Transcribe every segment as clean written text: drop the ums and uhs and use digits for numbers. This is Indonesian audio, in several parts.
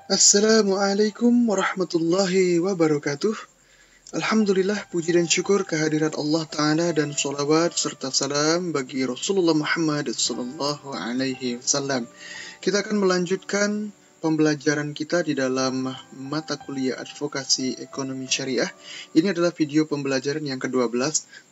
Assalamualaikum warahmatullahi wabarakatuh. Alhamdulillah, puji dan syukur kehadirat Allah Ta'ala dan sholawat serta salam bagi Rasulullah Muhammad Sallallahu Alaihi Wasallam. Kita akan melanjutkan pembelajaran kita di dalam mata kuliah advokasi ekonomi syariah. Ini adalah video pembelajaran yang ke-12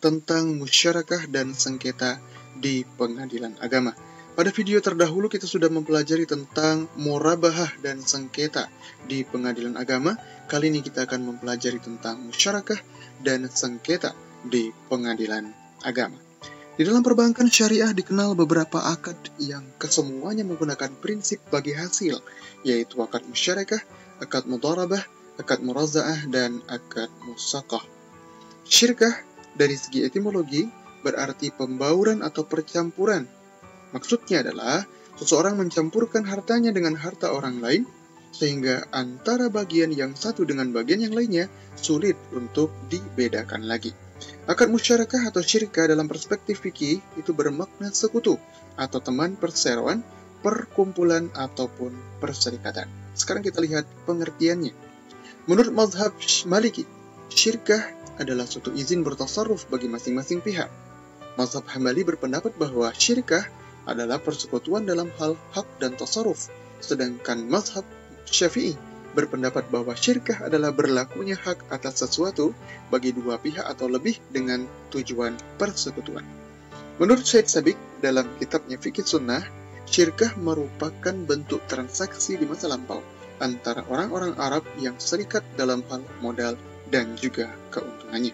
tentang musyarakah dan sengketa di pengadilan agama. Pada video terdahulu kita sudah mempelajari tentang murabahah dan sengketa di pengadilan agama. Kali ini kita akan mempelajari tentang musyarakah dan sengketa di pengadilan agama. Di dalam perbankan syariah dikenal beberapa akad yang kesemuanya menggunakan prinsip bagi hasil, yaitu akad musyarakah, akad mudharabah, akad murazaah, dan akad musaqah. Syirkah dari segi etimologi berarti pembauran atau percampuran. Maksudnya adalah seseorang mencampurkan hartanya dengan harta orang lain, sehingga antara bagian yang satu dengan bagian yang lainnya sulit untuk dibedakan lagi. Akad musyarakah atau syirkah dalam perspektif fikih itu bermakna sekutu atau teman perseroan, perkumpulan ataupun perserikatan. Sekarang kita lihat pengertiannya. Menurut mazhab Maliki, syirkah adalah suatu izin bertasarruf bagi masing-masing pihak. Mazhab Hambali berpendapat bahwa syirkah adalah persekutuan dalam hal hak dan tasarruf, sedangkan mazhab Syafi'i berpendapat bahwa syirkah adalah berlakunya hak atas sesuatu bagi dua pihak atau lebih dengan tujuan persekutuan. Menurut Syed Sabiq dalam kitabnya Fikih Sunnah, syirkah merupakan bentuk transaksi di masa lampau antara orang-orang Arab yang serikat dalam hal modal dan juga keuntungannya.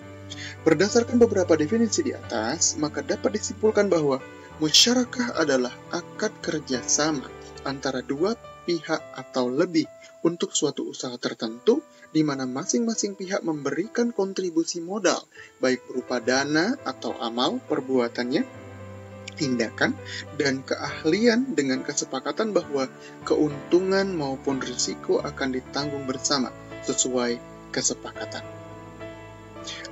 Berdasarkan beberapa definisi di atas, maka dapat disimpulkan bahwa musyarakah adalah akad kerjasama antara dua pihak atau lebih untuk suatu usaha tertentu, di mana masing-masing pihak memberikan kontribusi modal, baik berupa dana atau amal perbuatannya, tindakan, dan keahlian dengan kesepakatan bahwa keuntungan maupun risiko akan ditanggung bersama sesuai kesepakatan.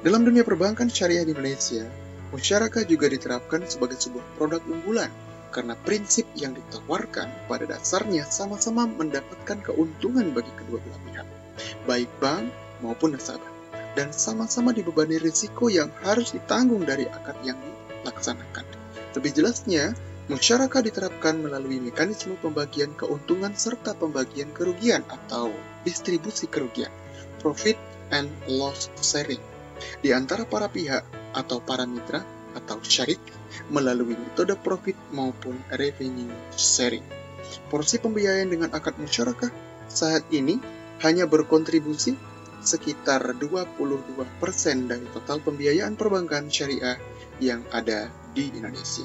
Dalam dunia perbankan syariah di Indonesia, musyarakah juga diterapkan sebagai sebuah produk unggulan karena prinsip yang ditawarkan pada dasarnya sama-sama mendapatkan keuntungan bagi kedua belah pihak, baik bank maupun nasabah, dan sama-sama dibebani risiko yang harus ditanggung dari akad yang dilaksanakan. Lebih jelasnya, musyarakah diterapkan melalui mekanisme pembagian keuntungan serta pembagian kerugian atau distribusi kerugian, profit and loss sharing, di antara para pihak atau para mitra atau syarik melalui metode profit maupun revenue sharing. Porsi pembiayaan dengan akad musyarakah saat ini hanya berkontribusi sekitar 22% dari total pembiayaan perbankan syariah yang ada di Indonesia.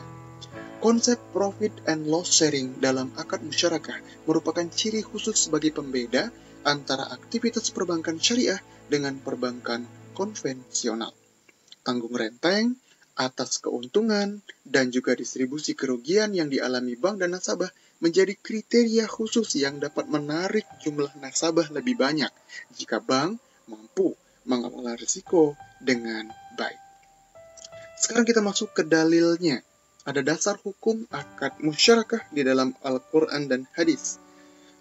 Konsep profit and loss sharing dalam akad musyarakah merupakan ciri khusus sebagai pembeda antara aktivitas perbankan syariah dengan perbankan konvensional. Tanggung renteng atas keuntungan dan juga distribusi kerugian yang dialami bank dan nasabah menjadi kriteria khusus yang dapat menarik jumlah nasabah lebih banyak jika bank mampu mengelola risiko dengan baik. Sekarang kita masuk ke dalilnya. Ada dasar hukum akad musyarakah di dalam Al-Quran dan hadis.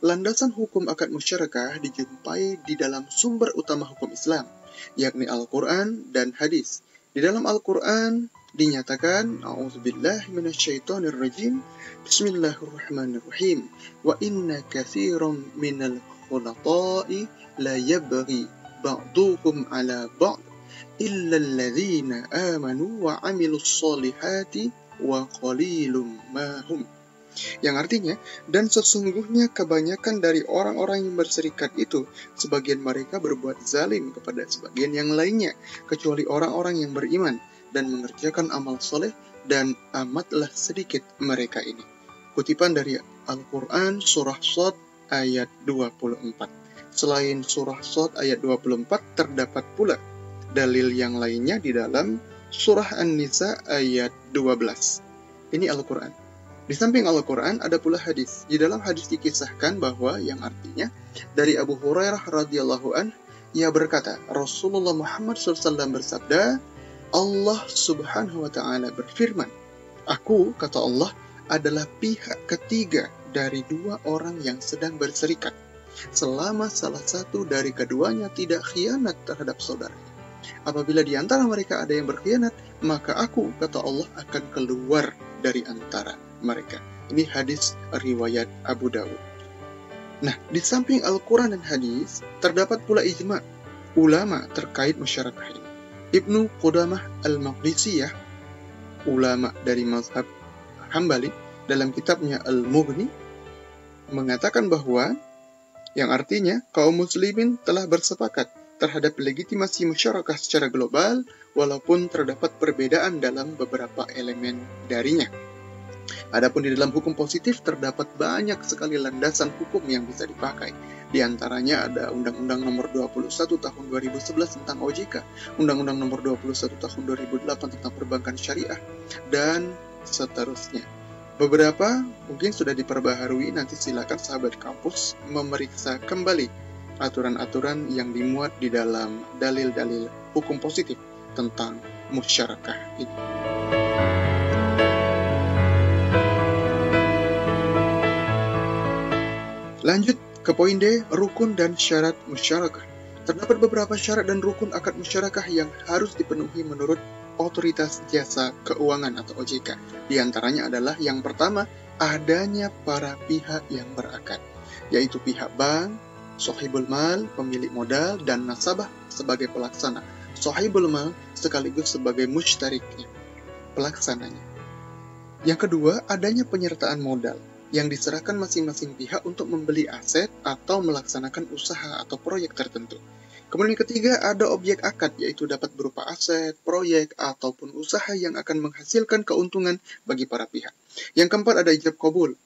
Landasan hukum akad musyarakah dijumpai di dalam sumber utama hukum Islam, yakni Al-Quran dan hadis. Di dalam Al-Quran dinyatakan, A'udzubillahi minasyaitonirrajim, Bismillahirrahmanirrahim, Wa inna katsiran minal khulata'i la yabghi ba'duhum ala ba'd illa alladhina amanu wa 'amilus solihati wa qalilum ma hum. Yang artinya, dan sesungguhnya kebanyakan dari orang-orang yang berserikat itu, sebagian mereka berbuat zalim kepada sebagian yang lainnya, kecuali orang-orang yang beriman dan mengerjakan amal soleh, dan amatlah sedikit mereka ini. Kutipan dari Al-Quran Surah Shad ayat 24. Selain Surah Shad ayat 24, terdapat pula dalil yang lainnya di dalam Surah An-Nisa ayat 12. Ini Al-Quran. Di samping Al-Quran ada pula hadis. Di dalam hadis dikisahkan bahwa yang artinya dari Abu Hurairah radhiyallahu an, ia berkata, Rasulullah Muhammad SAW bersabda, Allah Subhanahu wa Ta'ala berfirman, Aku, kata Allah, adalah pihak ketiga dari dua orang yang sedang berserikat. selama salah satu dari keduanya tidak khianat terhadap saudaranya. Apabila di antara mereka ada yang berkhianat, maka aku, kata Allah, akan keluar dari antara mereka. Ini hadis riwayat Abu Dawud. Nah, di samping Al-Quran dan hadis, terdapat pula ijma' ulama terkait musyarakah ini. Ibnu Qudamah Al-Maqdisiyah, ulama dari mazhab Hambali, dalam kitabnya Al-Mughni, mengatakan bahwa, yang artinya kaum muslimin telah bersepakat terhadap legitimasi musyarakah secara global, walaupun terdapat perbedaan dalam beberapa elemen darinya. Adapun di dalam hukum positif terdapat banyak sekali landasan hukum yang bisa dipakai. Di antaranya ada Undang-Undang Nomor 21 Tahun 2011 tentang OJK, Undang-Undang Nomor 21 Tahun 2008 tentang Perbankan Syariah, dan seterusnya. Beberapa mungkin sudah diperbaharui, nanti silakan sahabat kampus memeriksa kembali aturan-aturan yang dimuat di dalam dalil-dalil hukum positif tentang musyarakah ini. Lanjut ke poin D, rukun dan syarat musyarakah. Terdapat beberapa syarat dan rukun akad musyarakah yang harus dipenuhi menurut Otoritas Jasa Keuangan atau OJK. Di antaranya adalah yang pertama, adanya para pihak yang berakad, yaitu pihak bank, sohibul mal, pemilik modal, dan nasabah sebagai pelaksana. Sohibul mal sekaligus sebagai musytariknya, pelaksananya. Yang kedua, adanya penyertaan modal yang diserahkan masing-masing pihak untuk membeli aset atau melaksanakan usaha atau proyek tertentu. Kemudian yang ketiga, ada objek akad, yaitu dapat berupa aset, proyek, ataupun usaha yang akan menghasilkan keuntungan bagi para pihak. Yang keempat, ada ijab qabul,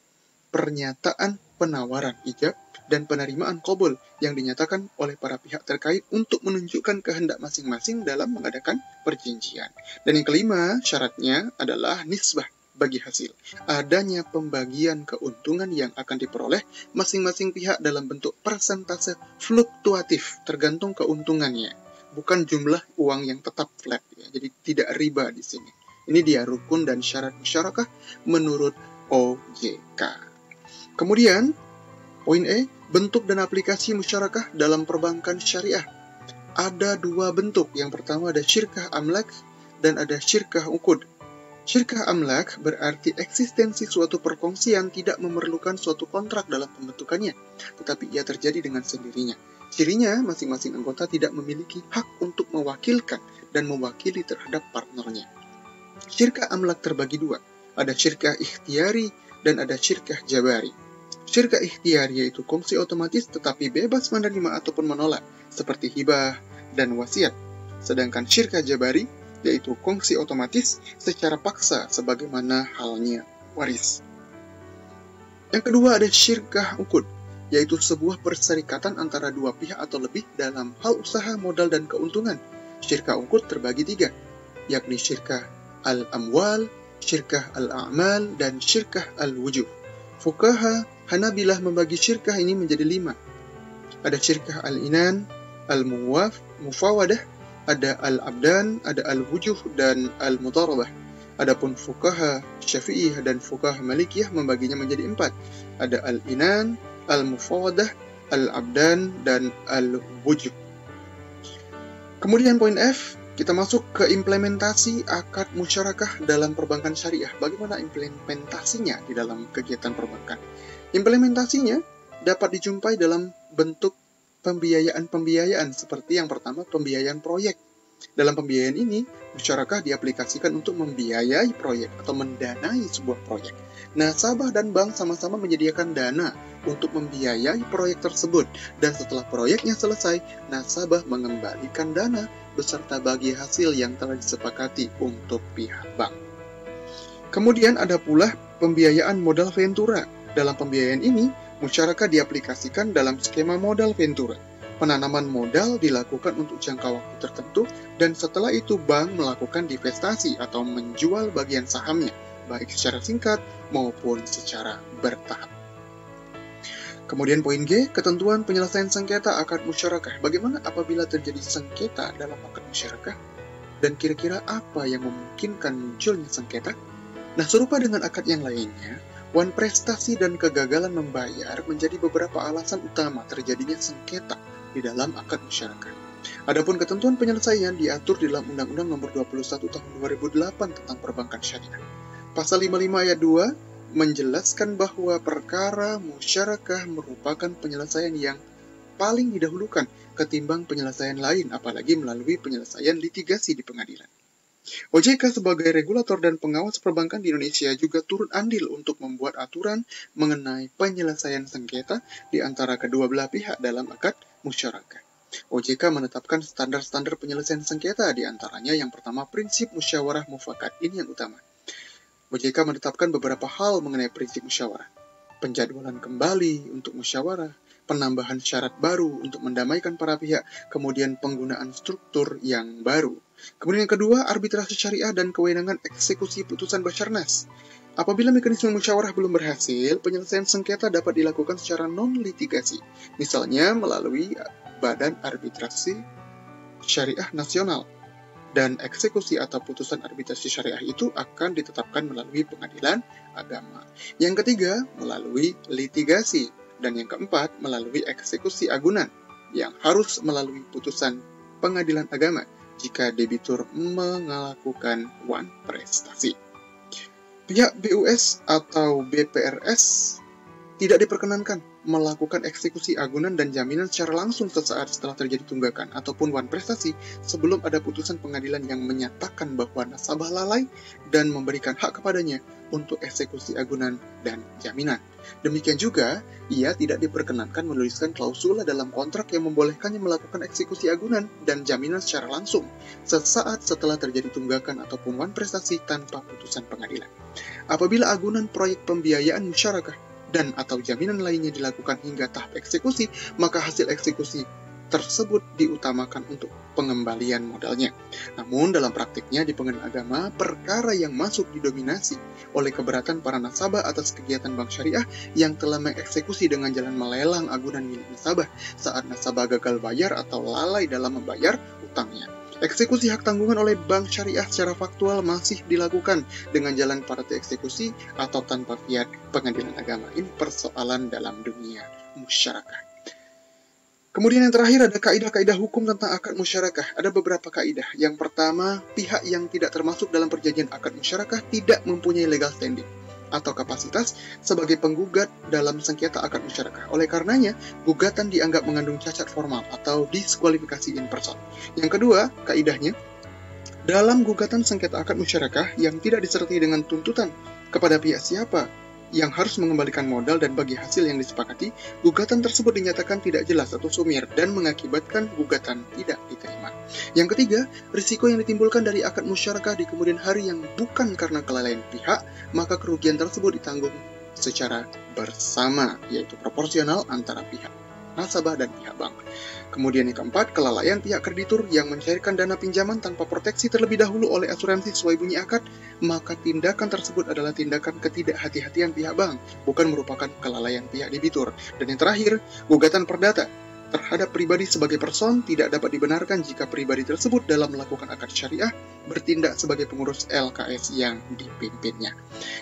pernyataan penawaran ijab dan penerimaan qabul yang dinyatakan oleh para pihak terkait untuk menunjukkan kehendak masing-masing dalam mengadakan perjanjian. Dan yang kelima, syaratnya adalah nisbah bagi hasil. Adanya pembagian keuntungan yang akan diperoleh masing-masing pihak dalam bentuk persentase fluktuatif tergantung keuntungannya, bukan jumlah uang yang tetap flat ya. Jadi tidak riba di sini. Ini dia rukun dan syarat musyarakah menurut OJK. Kemudian poin E, bentuk dan aplikasi musyarakah dalam perbankan syariah. Ada dua bentuk. Yang pertama ada syirkah amlak dan ada syirkah uqud. Syirkah amlak berarti eksistensi suatu perkongsian tidak memerlukan suatu kontrak dalam pembentukannya, tetapi ia terjadi dengan sendirinya. Cirinya, masing-masing anggota tidak memiliki hak untuk mewakilkan dan mewakili terhadap partnernya. Syirkah amlak terbagi dua, ada syirkah ikhtiari dan ada syirkah jabari. Syirkah ikhtiari yaitu kongsi otomatis tetapi bebas menerima ataupun menolak, seperti hibah dan wasiat. Sedangkan syirkah jabari yaitu kongsi otomatis secara paksa sebagaimana halnya waris. Yang kedua ada syirkah uqud, yaitu sebuah perserikatan antara dua pihak atau lebih dalam hal usaha, modal, dan keuntungan. Syirkah uqud terbagi tiga, yakni syirkah al-amwal, syirkah al-a'mal, dan syirkah al-wujuh. Fuqaha Hanabilah membagi syirkah ini menjadi 5. Ada syirkah al-inan, al-mufawadah, ada al-abdan, ada al-wujuh, dan al-mudarabah. Adapun fuqaha Syafi'iyah dan fuqaha Malikiyah membaginya menjadi 4. Ada al-inan, al-mufawadah, al-abdan, dan al-wujuh. Kemudian poin F, kita masuk ke implementasi akad musyarakah dalam perbankan syariah. Bagaimana implementasinya di dalam kegiatan perbankan? Implementasinya dapat dijumpai dalam bentuk pembiayaan seperti yang pertama, pembiayaan proyek. Dalam pembiayaan ini, musyarakah diaplikasikan untuk membiayai proyek atau mendanai sebuah proyek. Nasabah dan bank sama-sama menyediakan dana untuk membiayai proyek tersebut, dan setelah proyeknya selesai, nasabah mengembalikan dana beserta bagi hasil yang telah disepakati untuk pihak bank. Kemudian ada pula pembiayaan modal ventura. Dalam pembiayaan ini, musyarakah diaplikasikan dalam skema modal ventura. Penanaman modal dilakukan untuk jangka waktu tertentu, dan setelah itu bank melakukan divestasi atau menjual bagian sahamnya, baik secara singkat maupun secara bertahap. Kemudian poin G, ketentuan penyelesaian sengketa akad musyarakah. Bagaimana apabila terjadi sengketa dalam akad musyarakah? Dan kira-kira apa yang memungkinkan munculnya sengketa? Nah, serupa dengan akad yang lainnya, Wan prestasi dan kegagalan membayar menjadi beberapa alasan utama terjadinya sengketa di dalam akad musyarakah. Adapun ketentuan penyelesaian diatur di dalam Undang-Undang Nomor 21 Tahun 2008 tentang Perbankan Syariah. Pasal 55 ayat 2 menjelaskan bahwa perkara musyarakah merupakan penyelesaian yang paling didahulukan ketimbang penyelesaian lain, apalagi melalui penyelesaian litigasi di pengadilan. OJK sebagai regulator dan pengawas perbankan di Indonesia juga turut andil untuk membuat aturan mengenai penyelesaian sengketa di antara kedua belah pihak dalam akad musyarakah. OJK menetapkan standar-standar penyelesaian sengketa, di antaranya yang pertama prinsip musyawarah mufakat. Ini yang utama. OJK menetapkan beberapa hal mengenai prinsip musyawarah. Penjadwalan kembali untuk musyawarah, penambahan syarat baru untuk mendamaikan para pihak, kemudian penggunaan struktur yang baru. Kemudian yang kedua, arbitrasi syariah dan kewenangan eksekusi putusan Basarnas. Apabila mekanisme musyawarah belum berhasil, penyelesaian sengketa dapat dilakukan secara non-litigasi, misalnya melalui Badan Arbitrasi Syariah Nasional. Dan eksekusi atau putusan arbitrasi syariah itu akan ditetapkan melalui pengadilan agama. Yang ketiga, melalui litigasi. Dan yang keempat, melalui eksekusi agunan yang harus melalui putusan pengadilan agama jika debitur melakukan wan prestasi. Pihak BUS atau BPRS tidak diperkenankan melakukan eksekusi agunan dan jaminan secara langsung sesaat setelah terjadi tunggakan ataupun wan prestasi sebelum ada putusan pengadilan yang menyatakan bahwa nasabah lalai dan memberikan hak kepadanya untuk eksekusi agunan dan jaminan. Demikian juga, ia tidak diperkenankan menuliskan klausula dalam kontrak yang membolehkannya melakukan eksekusi agunan dan jaminan secara langsung sesaat setelah terjadi tunggakan ataupun wan prestasi tanpa putusan pengadilan. Apabila agunan proyek pembiayaan musyarakah dan atau jaminan lainnya dilakukan hingga tahap eksekusi, maka hasil eksekusi tersebut diutamakan untuk pengembalian modalnya. Namun dalam praktiknya di pengadilan agama, perkara yang masuk didominasi oleh keberatan para nasabah atas kegiatan bank syariah yang telah mengeksekusi dengan jalan melelang agunan milik nasabah saat nasabah gagal bayar atau lalai dalam membayar utangnya. Eksekusi hak tanggungan oleh bank syariah secara faktual masih dilakukan dengan jalan partai eksekusi atau tanpa fiat pengadilan agama. Ini persoalan dalam dunia musyarakah. Kemudian yang terakhir ada kaidah-kaidah hukum tentang akad musyarakah. Ada beberapa kaidah. Yang pertama, pihak yang tidak termasuk dalam perjanjian akad musyarakah tidak mempunyai legal standing atau kapasitas sebagai penggugat dalam sengketa akad musyarakah. Oleh karenanya, gugatan dianggap mengandung cacat formal atau diskualifikasi in person. Yang kedua, kaidahnya, dalam gugatan sengketa akad musyarakah yang tidak disertai dengan tuntutan kepada pihak siapa yang harus mengembalikan modal dan bagi hasil yang disepakati, gugatan tersebut dinyatakan tidak jelas atau sumir dan mengakibatkan gugatan tidak diterima. Yang ketiga, risiko yang ditimbulkan dari akad musyarakah di kemudian hari yang bukan karena kelalaian pihak, maka kerugian tersebut ditanggung secara bersama, yaitu proporsional antara pihak nasabah dan pihak bank. Kemudian yang keempat, kelalaian pihak kreditur yang mencairkan dana pinjaman tanpa proteksi terlebih dahulu oleh asuransi sesuai bunyi akad, maka tindakan tersebut adalah tindakan ketidakhati-hatian pihak bank, bukan merupakan kelalaian pihak debitur. Dan yang terakhir, gugatan perdata terhadap pribadi sebagai person tidak dapat dibenarkan jika pribadi tersebut dalam melakukan akad syariah bertindak sebagai pengurus LKS yang dipimpinnya.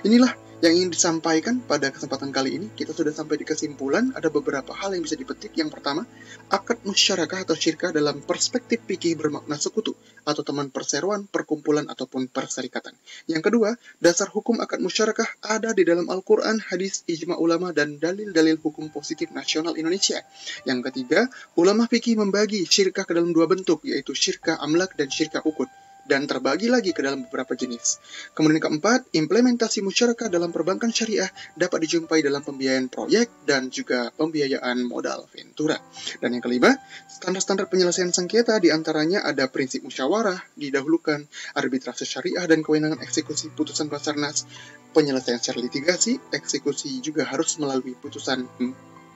Inilah yang ingin disampaikan pada kesempatan kali ini. Kita sudah sampai di kesimpulan. Ada beberapa hal yang bisa dipetik. Yang pertama, akad musyarakah atau syirkah dalam perspektif fikih bermakna sekutu atau teman perseroan, perkumpulan ataupun perserikatan. Yang kedua, dasar hukum akad musyarakah ada di dalam Al-Quran, hadis, ijma ulama, dan dalil-dalil hukum positif nasional Indonesia. Yang ketiga, ulama fikih membagi syirkah ke dalam dua bentuk, yaitu syirkah amlak dan syirkah ukut, dan terbagi lagi ke dalam beberapa jenis. Kemudian keempat, implementasi musyarakah dalam perbankan syariah dapat dijumpai dalam pembiayaan proyek dan juga pembiayaan modal ventura. Dan yang kelima, standar-standar penyelesaian sengketa diantaranya ada prinsip musyawarah didahulukan, arbitrase syariah dan kewenangan eksekusi putusan Basarnas, penyelesaian secara litigasi, eksekusi juga harus melalui putusan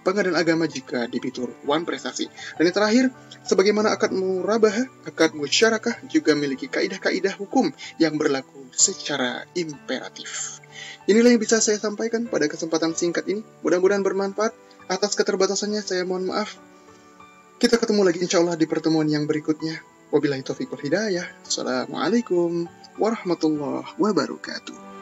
pengadilan agama jika debitur wan prestasi. Dan yang terakhir, sebagaimana akad murabahah, akad musyarakah juga memiliki kaidah-kaidah hukum yang berlaku secara imperatif. Inilah yang bisa saya sampaikan pada kesempatan singkat ini. Mudah-mudahan bermanfaat. Atas keterbatasannya saya mohon maaf. Kita ketemu lagi insya Allah di pertemuan yang berikutnya. Wabillahi taufiq wal hidayah. Assalamualaikum warahmatullahi wabarakatuh.